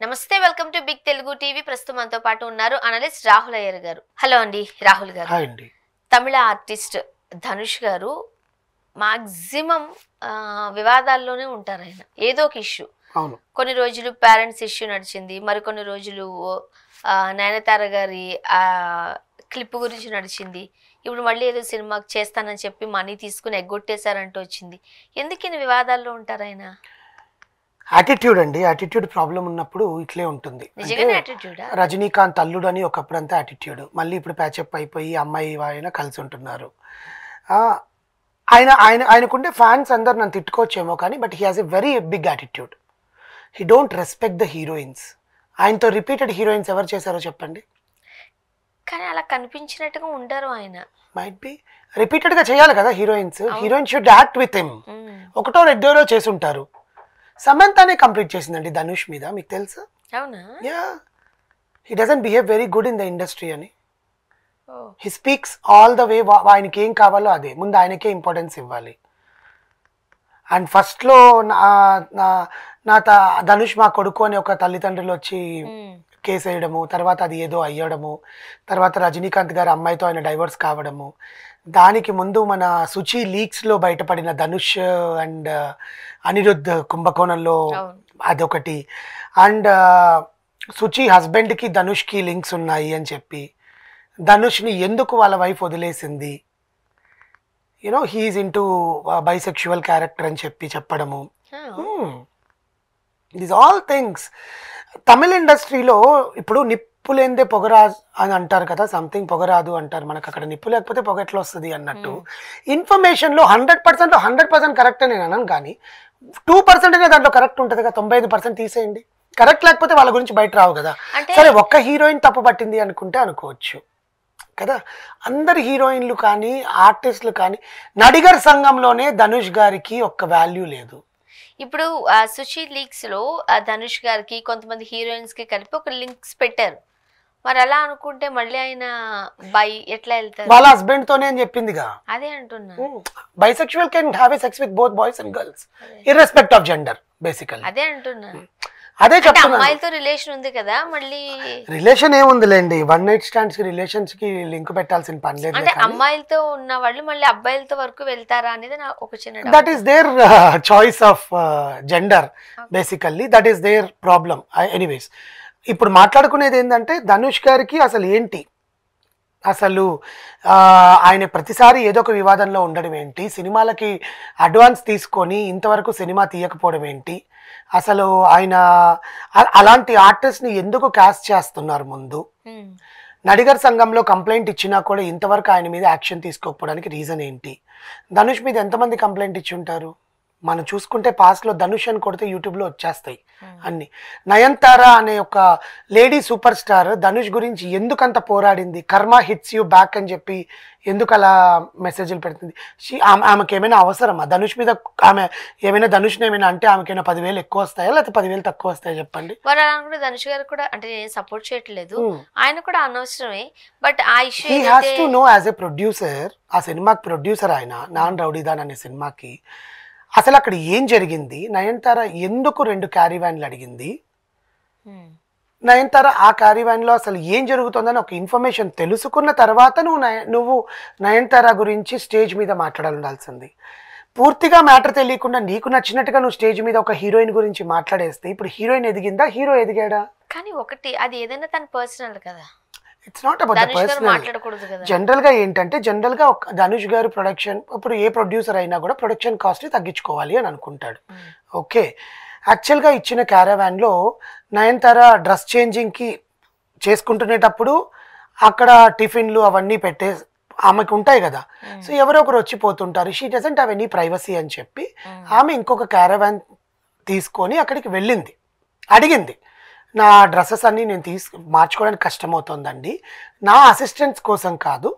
నమస్తే welcome to big Telugu TV. ప్రస్తుతం మనతో పాటు ఉన్నారు అనలిస్ట్ రాహుల్ అయ్యర్ గారు. హలో అండి రాహుల్ గారు. హాయ్ అండి. తమిళ ఆర్టిస్ట్ ధనుష్ గారు మాక్సిమం వివాదాల్లోనే ఉంటారు. ఆయన ఏదో ఒక ఇష్యూ. అవును. కొన్ని రోజులు పేరెంట్స్ ఇష్యూ నడిచింది, మరికొన్ని రోజులు నయనతార గారి క్లిప్ గురించి నడిచింది. ఇప్పుడు మళ్ళీ ఏదో సినిమాకి చేస్తానని చెప్పి మనీ తీసుకుని ఎగ్గొట్టేశారంటూ వచ్చింది. ఎందుకు ఇన్ని వివాదాల్లో ఉంటారు ఆయన? యాటిట్యూడ్ అండి. యాటిట్యూడ్ ప్రాబ్లం ఉన్నప్పుడు ఇట్లే ఉంటుంది. రజనీకాంత్ అల్లుడు అని ఒకప్పుడు అంతా యాటిట్యూడ్, మళ్ళీ ఇప్పుడు ప్యాచప్ అయిపోయి అమ్మాయి ఆయన కలిసి ఉంటున్నారు. ఆయనకుండే ఫ్యాన్స్ అందరు నన్ను తిట్టుకోవచ్చేమో కానీ but he has a very big attitude. He don't respect the heroines. ఆయనతో రిపీటెడ్ హీరోయిన్స్ ఎవరు చేశారో చెప్పండి. కానీ అలా కనిపించినట్టుగా ఉండరు ఆయన. మైట్ బి రిపీటెడ్గా చేయాలి కదా heroines. Heroine should act with him. ఒకటో రెండోలో చేసుంటారు. సమంతానే కంప్లీట్ చేసిందండి ధనుష్ మీద, మీకు తెలుసా? అవునా? Yeah, he doesn't behave very good in the industry అని. He speaks all the way. ఆయనకి ఏం కావాలో అదే, ముందు ఆయనకే ఇంపార్టెన్స్ ఇవ్వాలి. అండ్ ఫస్ట్లో ధనుష్ మా కొడుకు అని ఒక తల్లిదండ్రులు వచ్చి కేసు వేయడము, తర్వాత అది ఏదో అయ్యడము, తర్వాత రజనీకాంత్ గారి అమ్మాయితో ఆయన డైవర్స్ కావడము, దానికి ముందు మన సుచి లీక్స్లో బయటపడిన ధనుష్ అండ్ అనిరుద్ధ్ కుంభకోణంలో అదొకటి, అండ్ సుచి హస్బెండ్కి ధనుష్కి లింక్స్ ఉన్నాయి అని చెప్పి ధనుష్ని ఎందుకు వాళ్ళ వైఫ్ వదిలేసింది, you know he is into bisexual character అని చెప్పడము. దీస్ ఆల్ థింగ్స్ తమిళ ఇండస్ట్రీలో ఇప్పుడు నిప్పు లేనిదే పొగరాదు అని అంటారు కదా, సంథింగ్ పొగరాదు అంటారు. మనకు అక్కడ నిప్పు లేకపోతే పొగ ఎట్లా వస్తుంది అన్నట్టు. ఇన్ఫర్మేషన్లో 100% కరెక్ట్ అని నేను అనను, కానీ 2% దాంట్లో కరెక్ట్ ఉంటుంది కదా. 95% తీసేయండి. కరెక్ట్ లేకపోతే వాళ్ళ గురించి బయట రావు కదా. సరే, ఒక్క హీరోయిన్ తప్పు పట్టింది అనుకుంటే అనుకోవచ్చు కదా. అందరు హీరోయిన్లు కానీ ఆర్టిస్టులు కానీ నడిగర్ సంఘంలోనే ధనుష్ గారికి ఒక్క వాల్యూ లేదు. ఇప్పుడు సుచి లీక్స్ లో ధనుష్ గారికి కొంతమంది హీరోయిన్స్ కి కలిపి ఒక లింక్స్ పెట్టారు. మరి అలా అనుకుంటే మళ్ళీ ఆయన ఎట్లా వెళ్తారు? వాళ్ళ హస్బెండ్ తోనే అని చెప్పిందిగా. అదే అంటున్నా. Bisexual can have a sex with both boys and girls irrespective of gender basically. అదే అంటున్నా. అదే చెప్తున్నా. అమ్మాయిలతో రిలేషన్ ఉంది కదా, మళ్ళీ రిలేషన్ ఏముందిలేండి, వన్ నైట్ స్టాండ్స్ కి రిలేషన్స్ కి లింక్ పెట్టాల్సిన పని లేదు. అంటే అమ్మాయిలతో ఉన్న వాళ్ళు మళ్ళీ అబ్బాయిలతో వరకు వెళ్తారా అనేది ఒక చిన్న that is their choice of gender basically. That is their problem. Anyways, ఇప్పుడు మాట్లాడుకునేది ఏంటంటే ధనుష్ గారికి అసలు ఏంటి, అసలు ఆయన ప్రతిసారి ఏదో ఒక వివాదంలో ఉండడం ఏంటి, సినిమాలకి అడ్వాన్స్ తీసుకొని ఇంతవరకు సినిమా తీయకపోవడం ఏంటి, అసలు ఆయన అలాంటి ఆర్టిస్ట్ని ఎందుకు క్యాస్ట్ చేస్తున్నారు ముందు, నడిగర్ సంఘంలో కంప్లైంట్ ఇచ్చినా కూడా ఇంతవరకు ఆయన మీద యాక్షన్ తీసుకోకపోవడానికి రీజన్ ఏంటి, ధనుష్ మీద ఎంతమంది కంప్లైంట్ ఇచ్చి ఉంటారు. మనం చూసుకుంటే పాస్ట్లో ధనుష్ అని కొడితే యూట్యూబ్లో వచ్చేస్తాయి అన్ని. నయనతార అనే ఒక లేడీ సూపర్ స్టార్ ధనుష్ గురించి ఎందుకంత పోరాడింది, కర్మ హిట్స్ యూ బ్యాక్ అని చెప్పి ఎందుకు అలా మెసేజ్లు పెడుతుంది. ఆమెకి ఏమైనా అవసరమా ధనుష్ మీద? ఆమె ఏమైనా ధనుష్ని ఏమైనా అంటే ఆమెకైనా 10,000 ఎక్కువ వస్తాయా లేకపోతే 10,000 తక్కువ వస్తాయా చెప్పండి. ధనుష్ గారు కూడా అంటే నేను సపోర్ట్ చేయట్లేదు, ఆయన కూడా అనవసరమే. బట్ ఆ issue he has to know as a producer. ఆ సినిమాకి ప్రొడ్యూసర్ ఆయన, నాన్ రౌడీదాన్ అనే సినిమాకి అసలు అక్కడ ఏం జరిగింది, నయనతార ఎందుకు 2 క్యారీవ్యాన్లు అడిగింది, నయనతార ఆ క్యారీవ్యాన్లో అసలు ఏం జరుగుతుందని ఒక ఇన్ఫర్మేషన్ తెలుసుకున్న తర్వాత నువ్వు నయనతార గురించి స్టేజ్ మీద మాట్లాడాల్సింది. పూర్తిగా మ్యాటర్ తెలియకుండా నీకు నచ్చినట్టుగా నువ్వు స్టేజ్ మీద ఒక హీరోయిన్ గురించి మాట్లాడేస్తే ఇప్పుడు హీరోయిన్ ఎదిగిందా, హీరో ఎదిగాడా? కానీ ఒకటి, అది ఏదైనా తన పర్సనల్ కదా. It's not about the personal. జనరల్గా ఏంటంటే జనరల్గా ధనుష్ గారు ప్రొడక్షన్, ఇప్పుడు ఏ ప్రొడ్యూసర్ అయినా కూడా ప్రొడక్షన్ కాస్ట్ని తగ్గించుకోవాలి అని అనుకుంటాడు. ఓకే, యాక్చువల్గా ఇచ్చిన క్యారవాన్లో నయనతార డ్రెస్ చేంజింగ్కి చేసుకుంటునేటప్పుడు అక్కడ టిఫిన్లు అవన్నీ ఆమెకు ఉంటాయి కదా. సో ఎవరో ఒకరు వచ్చిపోతుంటారు. She doesn't have any privacy అని చెప్పి ఆమె ఇంకొక క్యారవాన్ తీసుకొని అక్కడికి వెళ్ళింది, అడిగింది, నా డ్రెస్సెస్ అన్నీ నేను మార్చుకోవడానికి కష్టమవుతుందండి, నా అసిస్టెంట్స్ కోసం కాదు,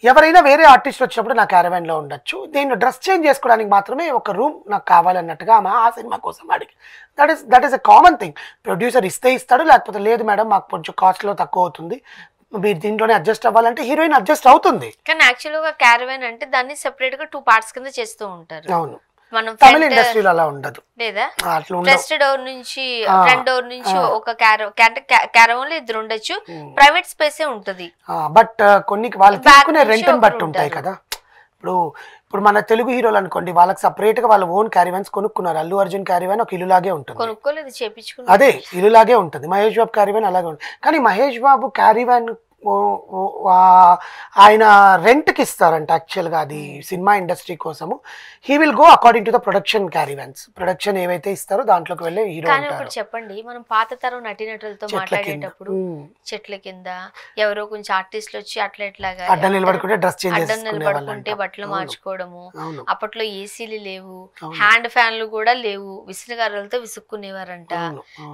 ఎవరైనా వేరే ఆర్టిస్ట్ వచ్చినప్పుడు నా క్యారవాన్లో ఉండొచ్చు, నేను డ్రెస్ చేంజ్ చేసుకోవడానికి మాత్రమే ఒక రూమ్ నాకు కావాలన్నట్టుగా ఆమె ఆ సినిమా కోసం అడిగి. That is a common thing. Producer ఇస్తే ఇస్తాడు, లేకపోతే లేదు మేడం మాకు కొంచెం కాస్ట్లో తక్కువ అవుతుంది, మీరు దీంట్లోనే అడ్జస్ట్ అవ్వాలంటే హీరోయిన్ అడ్జస్ట్ అవుతుంది. కానీ యాక్చువల్గా క్యారవాన్ అంటే దాన్ని సెపరేట్గా 2 పార్ట్స్ కింద చేస్తూ ఉంటారు. అవును. మనం తమిళ ఇండస్ట్రీలో అలా ఉండదు లేదా అట్లా ఉండదు ఫస్ట్ డోర్ నుంచి ఫ్రంట్ డోర్ నుంచి ఒక క్యారవన్ లో ఇద్దరు ఉండొచ్చు, ప్రైవేట్ స్పేసే ఉంటది. బట్ కొన్ని వాళ్ళు తీసుకునే రెంట్ బట్టి ఉంటాయి కదా. ఇప్పుడు మన తెలుగు హీరోలు అనుకోండి, వాళ్ళకి సపరేట్ గా వాళ్ళ ఓన్ క్యారీవాన్స్ కొనుక్కున్నారు. అల్లు అర్జున్ క్యారీవాన్ ఒక ఇల్లులాగే ఉంటుంది, కొనుక్కోలేదు చేపించుకున్నారు, అదే ఇల్లులాగే ఉంటుంది. మహేష్ బాబు క్యారీవాన్ అలాగే ఉంటుంది. కానీ మహేష్ బాబు క్యారీవాన్ ఆయన రెంట్కి ఇస్తారంట యాక్చువల్గా, అది సినిమా ఇండస్ట్రీ కోసము. He will go according to the production caravans, production ఏవైతే ఇస్తారో దాంట్లోకి వెళ్ళే హీరో. కానీ ఇప్పుడు చెప్పండి, మనం పాత తరం నటీనటులతో మాట్లాడేటప్పుడు చెట్ల కింద ఎవరో కొంచెం ఆర్టిస్టులు వచ్చి అట్లా ఇట్లాగా అడ్డం నిలబడుకుంటే డ్రెస్ చేంజ్ అడ్డం నిలబడుకుంటే బట్టలు మార్చుకోవడము. అప్పట్లో ఏసీలు లేవు, హ్యాండ్ ఫ్యాన్లు కూడా లేవు, విసునగారులతో విసుక్కునేవారంట.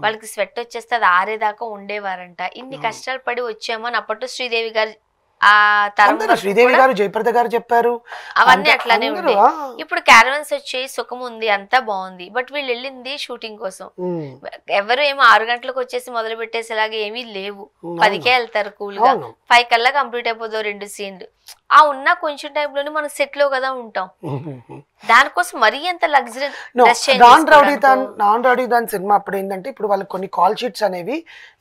వాళ్ళకి స్వెట్ వచ్చేస్తే అది ఆరేదాకా ఉండేవారంట. ఇన్ని కష్టాలు పడి వచ్చామని అప్పట్లో శ్రీదేవి గారు ఆ తరం శ్రీదేవి గారు, జయప్రద గారు చెప్పారు, అవన్నీ అట్లానే ఉండే. ఇప్పుడు క్యారవన్స్ వచ్చి సుఖం ఉంది, అంతా బాగుంది. బట్ వీళ్ళు వెళ్ళింది షూటింగ్ కోసం. ఎవరు ఏమో 6 గంటలకు వచ్చేసి మొదలు పెట్టేసేలాగా ఏమీ లేవు. 10కే వెళ్తారు కూల్ గా, 5 కల్లా కంప్లీట్ అయిపోతావు 2 సీన్లు. ఆ ఉన్న కొంచెం టైంలోనే మనం సెట్ లో కదా ఉంటాం. దానికోసం మరీ ఎంత లగ్జరీ. నాన్ రౌడీదాన్ సినిమా అప్పుడు ఏంటంటే, ఇప్పుడు వాళ్ళకి కొన్ని కాల్ షీట్స్ అనేవి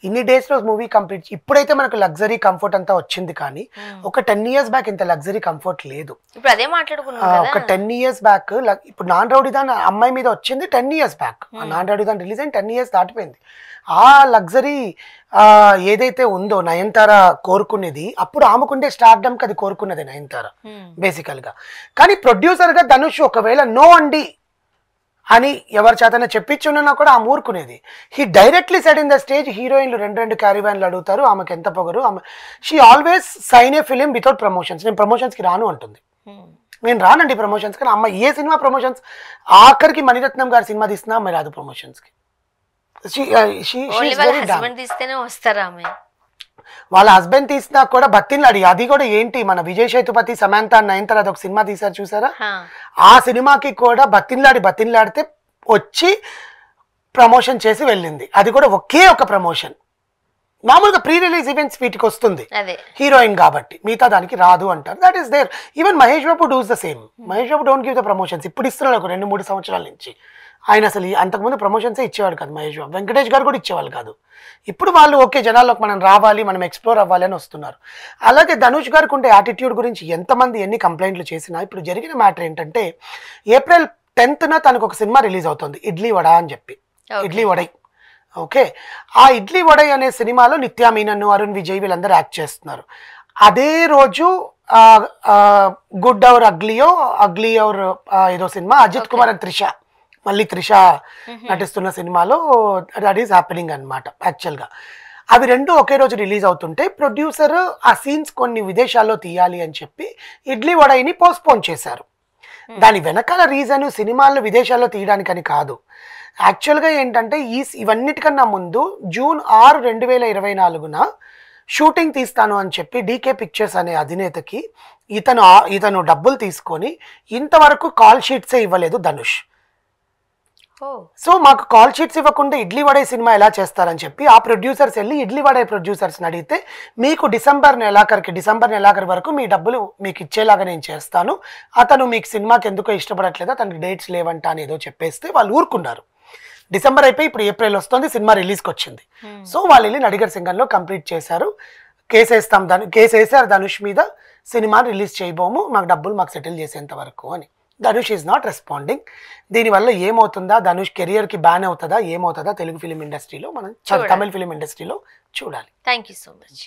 ఇన్ని డేస్ లో మూవీ కంప్లీట్. ఇప్పుడైతే మనకు లగ్జరీ కంఫర్ట్ అంతా వచ్చింది, కానీ ఒక 10 years బ్యాక్ ఇంత లగ్జరీ కంఫర్ట్ లేదు. ఇప్పుడు అదే మాట్లాడుకున్నాం. ఒక 10 years బ్యాక్ ఇప్పుడు నాన్ రౌడీదాన్ అమ్మాయి మీద వచ్చింది 10 years బ్యాక్. నాన్ రౌడీదాన్ రిలీజ్ అయిన 10 years దాటిపోయింది. ఆ లగ్జరీ ఏదైతే ఉందో నయనతార కోరుకునేది, అప్పుడు ఆమెకుండే స్టార్డమ్కి అది కోరుకున్నది నయనతార బేసికల్ గా. కానీ ప్రొడ్యూసర్ గా ధనుష్ ఒకవేళ నో అండి అని ఎవరి చేతనే చెప్పించున్నా కూడా ఆమె ఊరుకునేది. He directly said in the stage, హీరోయిన్లు 2 క్యారీవాన్లు అడుగుతారు, ఆమెకు ఎంత పొగరు. She always sign a film without promotions. నేను ప్రమోషన్స్కి రాను అంటుంది. నేను రానండి ప్రమోషన్స్, కానీ అమ్మ ఏ సినిమా ప్రమోషన్స్, ఆఖరికి మణిరత్నం గారి సినిమా తీసినా అమ్మాయి రాదు ప్రమోషన్స్కి. వాళ్ళ హస్బెండ్ తీసినా కూడా బతిన్లాడి. అది కూడా ఏంటి, మన విజయ్ సేతుపతి, సమంత, నయనతార అదొక సినిమా తీసారు చూసారా, ఆ సినిమాకి కూడా బతిన్లాడితే వచ్చి ప్రమోషన్ చేసి వెళ్ళింది. అది కూడా ఒకే ఒక ప్రమోషన్. మామూలుగా ప్రీ రిలీజ్ ఈవెంట్స్ వీటికి వస్తుంది హీరోయిన్ కాబట్టి, మిగతా దానికి రాదు అంటారు. That is their. Even Mahesh Babu does the same. Mahesh Babu don't give the promotions. ఇప్పుడు ఇస్తున్నాడు ఒక 2-3 సంవత్సరాల నుంచి. ఆయన అసలు అంతకుముందు ప్రమోషన్సే ఇచ్చేవాడు కాదు మహేష్ బాబు. వెంకటేష్ గారు కూడా ఇచ్చేవాళ్ళు కాదు. ఇప్పుడు వాళ్ళు ఓకే జనాల్లోకి మనం రావాలి, మనం ఎక్స్ప్లోర్ అవ్వాలి అని వస్తున్నారు. అలాగే ధనుష్ గారికి ఉండే యాటిట్యూడ్ గురించి ఎంతమంది ఎన్ని కంప్లైంట్లు చేసినా, ఇప్పుడు జరిగిన మ్యాటర్ ఏంటంటే, April 10th తనకు ఒక సినిమా రిలీజ్ అవుతుంది, ఇడ్లీ వడ అని చెప్పి. ఇడ్లీ వడై, ఓకే. ఆ ఇడ్లీ వడై అనే సినిమాలో నిత్యా మీనన్, అరుణ్ విజయ్ వీళ్ళందరూ యాక్ట్ చేస్తున్నారు. అదే రోజు గుడ్ అవర్ అగ్లీ అవర్ ఏదో సినిమా, అజిత్ కుమార్ అండ్ త్రిష, మళ్ళీ త్రిష నటిస్తున్న సినిమాలో దట్ ఈస్ హ్యాపెనింగ్ అనమాట. యాక్చువల్గా అవి 2 ఒకే రోజు రిలీజ్ అవుతుంటే, ప్రొడ్యూసర్ ఆ సీన్స్ కొన్ని విదేశాల్లో తీయాలి అని చెప్పి ఇడ్లీ వడైని పోస్ట్పోన్ చేశారు. దాని వెనకాల రీజన్ సినిమాలు విదేశాల్లో తీయడానికని కాదు. యాక్చువల్గా ఏంటంటే, ఇవన్నిటికన్నా ముందు June 6, 2024 షూటింగ్ తీస్తాను అని చెప్పి డీకే పిక్చర్స్ అనే అధినేతకి ఇతను డబ్బులు తీసుకొని ఇంతవరకు కాల్ షీట్సే ఇవ్వలేదు ధనుష్. సో మాకు కాల్ షీట్స్ ఇవ్వకుండా ఇడ్లీ వడై సినిమా ఎలా చేస్తారని చెప్పి ఆ ప్రొడ్యూసర్స్ వెళ్ళి ఇడ్లీ వడై ప్రొడ్యూసర్స్ని అడిగితే, మీకు డిసెంబర్ నెలాఖరు వరకు మీ డబ్బులు మీకు ఇచ్చేలాగా నేను చేస్తాను, అతను మీకు సినిమాకి ఎందుకో ఇష్టపడట్లేదు, అతనికి డేట్స్ లేవంట అని ఏదో చెప్పేస్తే వాళ్ళు ఊరుకున్నారు. డిసెంబర్ అయిపోయి ఇప్పుడు ఏప్రిల్ వస్తుంది, సినిమా రిలీజ్కి వచ్చింది. సో వాళ్ళు వెళ్ళి నడిగర్ సింగంలో కంప్లీట్ చేశారు. కేసు వేసారు ధనుష్ మీద, సినిమా రిలీజ్ చేయబోము, మాకు సెటిల్ చేసేంత వరకు అని. Dhanush is not responding. దీనివల్ల ఏమవుతుందా, ధనుష్ కెరియర్కి బ్యాన్ అవుతుందా, ఏమవుతుందా తెలుగు ఫిలిం ఇండస్ట్రీలో, మనం తమిళ ఫిలిం ఇండస్ట్రీలో చూడాలి. Thank you so much.